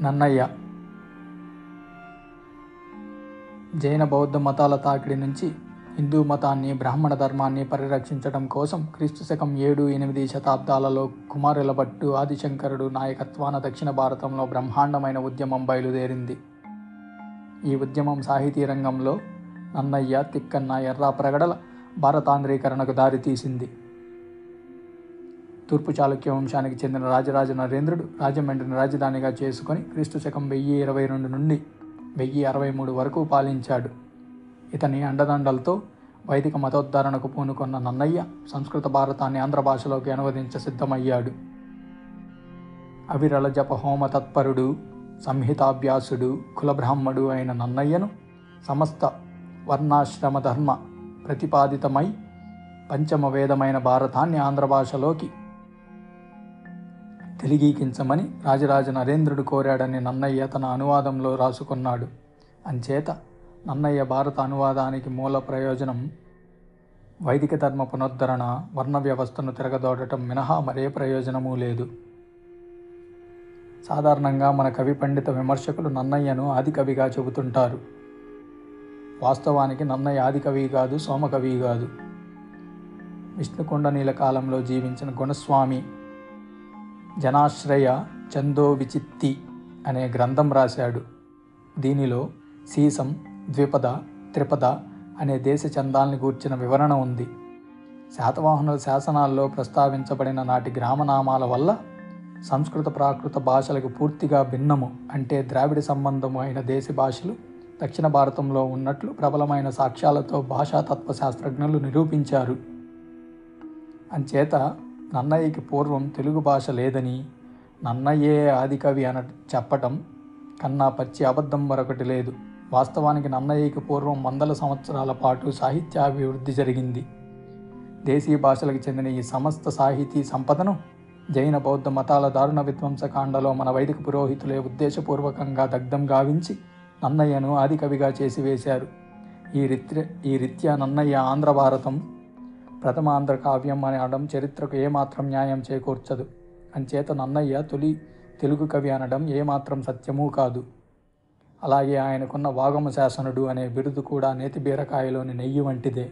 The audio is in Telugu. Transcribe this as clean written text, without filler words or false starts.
నన్నయ్య జైన బౌద్ధ మతాల తాకిడి నుంచి హిందూ మతాన్ని, బ్రాహ్మణ ధర్మాన్ని పరిరక్షించడం కోసం క్రీస్తుశకం 7-8 శతాబ్దాలలో కుమారుల భట్టు, ఆదిశంకరుడు నాయకత్వాన దక్షిణ భారతంలో బ్రహ్మాండమైన ఉద్యమం బయలుదేరింది. ఈ ఉద్యమం సాహితీ రంగంలో నన్నయ్య, తిక్కన్న, ఎర్రాప్రగడల భారతాంధ్రీకరణకు దారితీసింది. తూర్పు చాళుక్య వంశానికి చెందిన రాజరాజ నరేంద్రుడు రాజమండ్రిని రాజధానిగా చేసుకొని క్రీస్తుశకం 1022 నుండి 1063 వరకు పాలించాడు. ఇతని అండదండలతో వైదిక మతోద్ధరణకు పూనుకొన్న నన్నయ్య సంస్కృత భారతాన్ని ఆంధ్ర భాషలోకి అనువదించ సిద్ధమయ్యాడు. అవిరళ జప హోమ తత్పరుడు, సంహితాభ్యాసుడు, కులబ్రాహ్మడు అయిన నన్నయ్యను సమస్త వర్ణాశ్రమ ధర్మ ప్రతిపాదితమై పంచమ వేదమైన భారతాన్ని ఆంధ్ర భాషలోకి తెలుగీకించమని రాజరాజ నరేంద్రుడు కోరాడని నన్నయ్య తన అనువాదంలో రాసుకున్నాడు. అంచేత నన్నయ్య భారత అనువాదానికి మూల ప్రయోజనం వైదిక ధర్మ పునరుద్ధరణ, వర్ణ వ్యవస్థను తిరగదోడటం మినహా మరే ప్రయోజనమూ లేదు. సాధారణంగా మన కవి పండిత విమర్శకులు నన్నయ్యను ఆదికవిగా చెబుతుంటారు. వాస్తవానికి నన్నయ్య ఆదికవి కాదు, సోమకవి కాదు. విష్ణుకుండనీల కాలంలో జీవించిన గుణస్వామి జనాశ్రయ చందో విచిత్తి అనే గ్రంథం రాశాడు. దీనిలో సీసం, ద్విపద, త్రిపద అనే దేశ చందాల్ని గూర్చిన వివరణ ఉంది. శాతవాహనుల శాసనాల్లో ప్రస్తావించబడిన నాటి గ్రామనామాల వల్ల సంస్కృత ప్రాకృత భాషలకు పూర్తిగా భిన్నము, అంటే ద్రావిడ సంబంధము అయిన దేశ భాషలు దక్షిణ భారతంలో ఉన్నట్లు ప్రబలమైన సాక్ష్యాలతో భాషాతత్వ శాస్త్రజ్ఞులు నిరూపించారు. అంచేత నన్నయ్యకి పూర్వం తెలుగు భాష లేదని, నన్నయ్యే ఆదికవి అని చెప్పటం కన్నా పచ్చి అబద్ధం మరొకటి లేదు. వాస్తవానికి నన్నయ్యకి పూర్వం 100 సంవత్సరాల పాటు సాహిత్యాభివృద్ధి జరిగింది. దేశీయ భాషలకు చెందిన ఈ సమస్త సాహితీ సంపదను జైన బౌద్ధ మతాల దారుణ విధ్వంసకాండలో మన వైదిక పురోహితులే ఉద్దేశపూర్వకంగా దగ్ధం గావించి నన్నయ్యను ఆదికవిగా చేసివేశారు. ఈ రీత్యా నన్నయ్య ఆంధ్ర భారతం ప్రథమ ఆంధ్ర కావ్యం అని అనడం చరిత్రకు ఏమాత్రం న్యాయం చేకూర్చదు. అంచేత నన్నయ్య తొలి తెలుగు కవి అనడం ఏమాత్రం సత్యమూ కాదు. అలాగే ఆయనకున్న వాగమ శాసనుడు అనే బిరుదు కూడా నేతి బీరకాయలోని నెయ్యి వంటిదే.